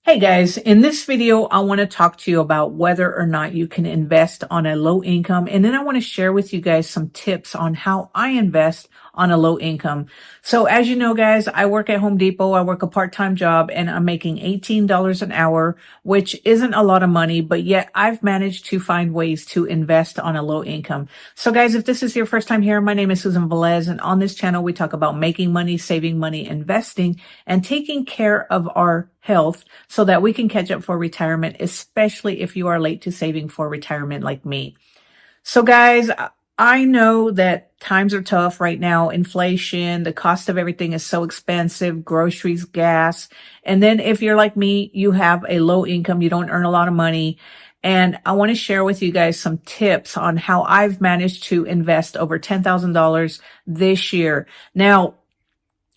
Hey guys, in this video, I want to talk to you about whether or not you can invest on a low income. And then I want to share with you guys some tips on how I invest on a low income. So as you know, guys, I work at Home Depot. I work a part-time job and I'm making $18 an hour, which isn't a lot of money, but yet I've managed to find ways to invest on a low income. So guys, if this is your first time here, my name is Susan Velez, and on this channel, we talk about making money, saving money, investing, and taking care of our health so that we can catch up for retirement, especially if you are late to saving for retirement like me. So guys, I know that times are tough right now. Inflation, the cost of everything is so expensive, groceries, gas. And then if you're like me, you have a low income, you don't earn a lot of money. And I want to share with you guys some tips on how I've managed to invest over $10,000 this year. Now,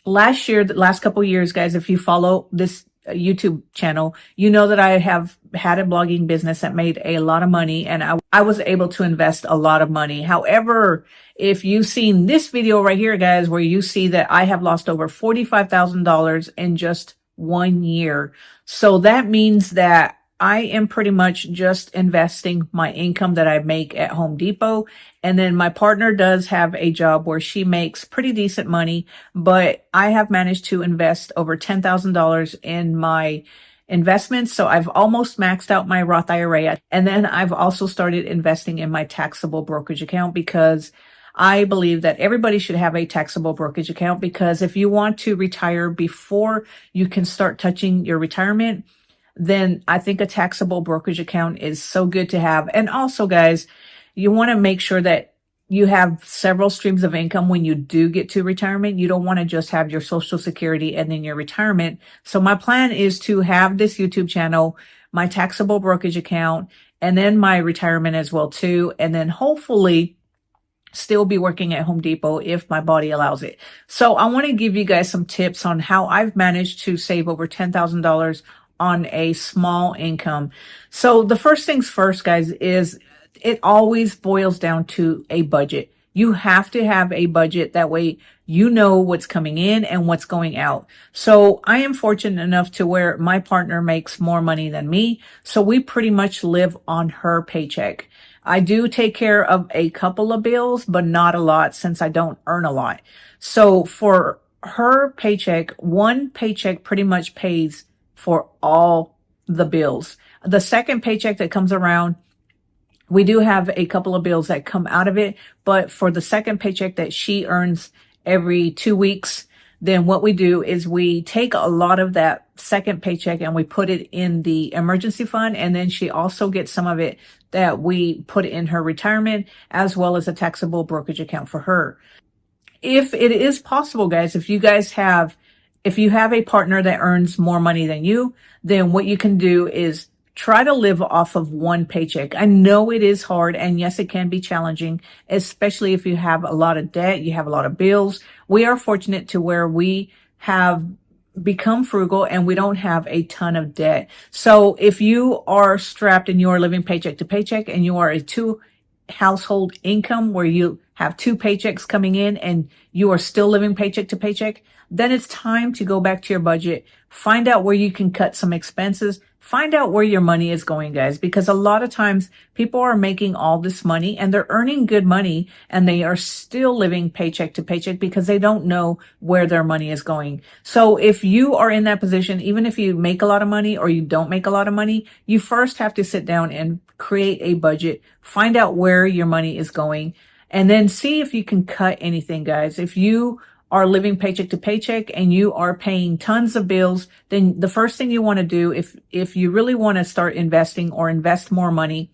last year, the last couple of years, guys, if you follow this YouTube channel, you know that I have had a blogging business that made a lot of money, and I was able to invest a lot of money. However, if you've seen this video right here, guys, where you see that I have lost over $45,000 in just 1 year. So that means that I am pretty much just investing my income that I make at Home Depot. And then my partner does have a job where she makes pretty decent money, but I have managed to invest over $10,000 in my investments. So I've almost maxed out my Roth IRA. And then I've also started investing in my taxable brokerage account because I believe that everybody should have a taxable brokerage account, because if you want to retire before you can start touching your retirement, then I think a taxable brokerage account is so good to have. And also, guys, you want to make sure that you have several streams of income when you do get to retirement. You don't want to just have your Social Security and then your retirement. So my plan is to have this YouTube channel, my taxable brokerage account, and then my retirement as well too. And then hopefully still be working at Home Depot if my body allows it. So I want to give you guys some tips on how I've managed to save over $10,000 on a small income. So the first things first, guys, is it always boils down to a budget. You have to have a budget. That way you know what's coming in and what's going out. So I am fortunate enough to where my partner makes more money than me. So we pretty much live on her paycheck. I do take care of a couple of bills, but not a lot since I don't earn a lot. So for her paycheck, one paycheck pretty much pays for all the bills. The second paycheck that comes around, we do have a couple of bills that come out of it, but for the second paycheck that she earns every 2 weeks, then what we do is we take a lot of that second paycheck and we put it in the emergency fund. And then she also gets some of it that we put in her retirement, as well as a taxable brokerage account for her. If it is possible, guys, if you have a partner that earns more money than you, then what you can do is try to live off of one paycheck. I know it is hard, and yes, it can be challenging, especially if you have a lot of debt, you have a lot of bills. We are fortunate to where we have become frugal and we don't have a ton of debt. So if you are strapped and you are living paycheck to paycheck and you are a two household income where you have two paychecks coming in and you are still living paycheck to paycheck, then it's time to go back to your budget, find out where you can cut some expenses, find out where your money is going, guys, because a lot of times people are making all this money and they're earning good money and they are still living paycheck to paycheck because they don't know where their money is going. So if you are in that position, even if you make a lot of money or you don't make a lot of money, you first have to sit down and create a budget, find out where your money is going, and then see if you can cut anything, guys. If you are living paycheck to paycheck and you are paying tons of bills, then the first thing you want to do, if you really want to start investing or invest more money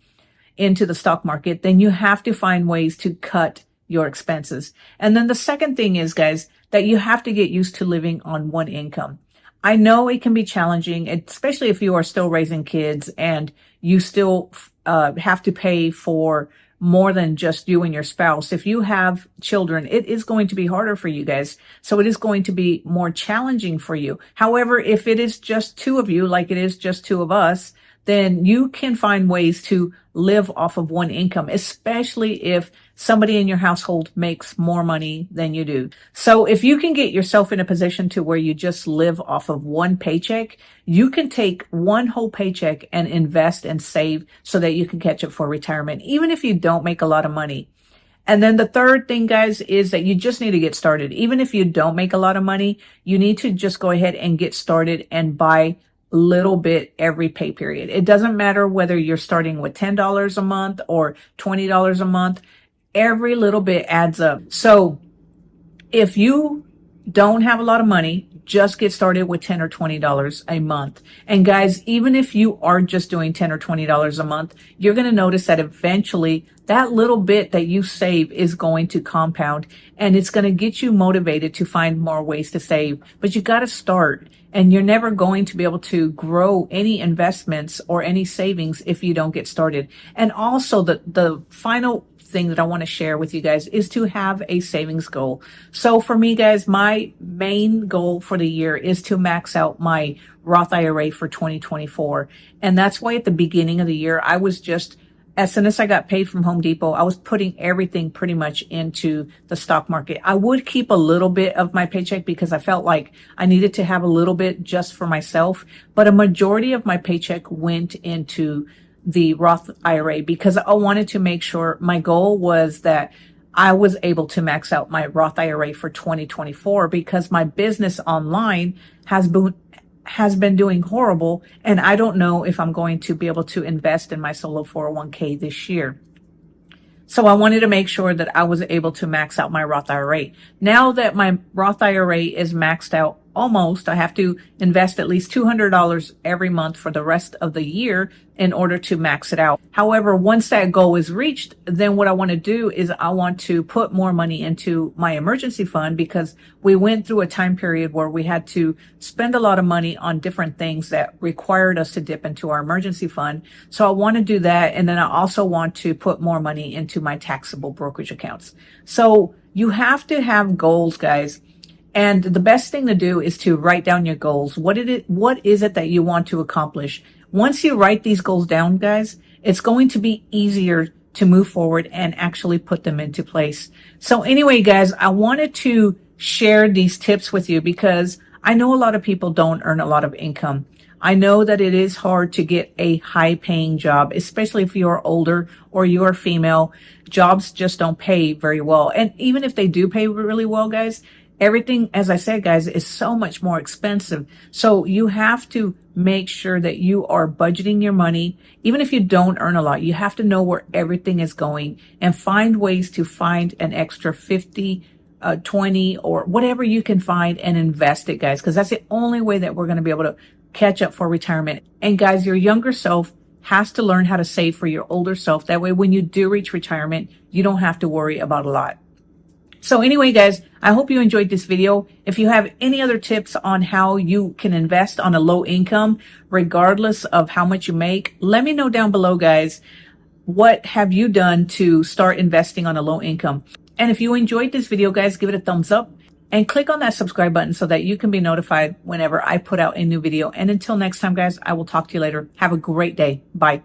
into the stock market, then you have to find ways to cut your expenses. And then the second thing is, guys, that you have to get used to living on one income. I know it can be challenging, especially if you are still raising kids and you still have to pay for more than just you and your spouse. If you have children, it is going to be harder for you guys. So it is going to be more challenging for you. However, if it is just two of you, like it is just two of us, then you can find ways to live off of one income, especially if somebody in your household makes more money than you do. So if you can get yourself in a position to where you just live off of one paycheck, you can take one whole paycheck and invest and save so that you can catch up for retirement, even if you don't make a lot of money. And then the third thing, guys, is that you just need to get started. Even if you don't make a lot of money, you need to just go ahead and get started and buy a little bit every pay period. It doesn't matter whether you're starting with $10 a month or $20 a month. Every little bit adds up. So if you don't have a lot of money, just get started with $10 or $20 a month. And guys, even if you are just doing $10 or $20 a month, you're going to notice that eventually that little bit that you save is going to compound, and it's going to get you motivated to find more ways to save. But you got to start, and you're never going to be able to grow any investments or any savings if you don't get started. And also the final thing that I want to share with you guys is to have a savings goal. So for me, guys, my main goal for the year is to max out my Roth IRA for 2024. And that's why at the beginning of the year, I was just, as soon as I got paid from Home Depot, I was putting everything pretty much into the stock market. I would keep a little bit of my paycheck because I felt like I needed to have a little bit just for myself. But a majority of my paycheck went into the Roth IRA because I wanted to make sure, my goal was that I was able to max out my Roth IRA for 2024 because my business online has been doing horrible, and I don't know if I'm going to be able to invest in my solo 401k this year. So I wanted to make sure that I was able to max out my Roth IRA. Now that my Roth IRA is maxed out almost, I have to invest at least $200 every month for the rest of the year in order to max it out. However, once that goal is reached, then what I want to do is I want to put more money into my emergency fund because we went through a time period where we had to spend a lot of money on different things that required us to dip into our emergency fund. So I want to do that. And then I also want to put more money into my taxable brokerage accounts. So you have to have goals, guys. And the best thing to do is to write down your goals. What is it that you want to accomplish? Once you write these goals down, guys, it's going to be easier to move forward and actually put them into place. So anyway, guys, I wanted to share these tips with you because I know a lot of people don't earn a lot of income. I know that it is hard to get a high paying job, especially if you're older or you're female. Jobs just don't pay very well. And even if they do pay really well, guys, everything, as I said, guys, is so much more expensive. So you have to make sure that you are budgeting your money. Even if you don't earn a lot, you have to know where everything is going and find ways to find an extra 50, 20, or whatever you can find and invest it, guys, because that's the only way that we're going to be able to catch up for retirement. And guys, your younger self has to learn how to save for your older self. That way, when you do reach retirement, you don't have to worry about a lot. So anyway, guys, I hope you enjoyed this video. If you have any other tips on how you can invest on a low income, regardless of how much you make, let me know down below, guys. What have you done to start investing on a low income? And if you enjoyed this video, guys, give it a thumbs up and click on that subscribe button so that you can be notified whenever I put out a new video. And until next time, guys, I will talk to you later. Have a great day. Bye.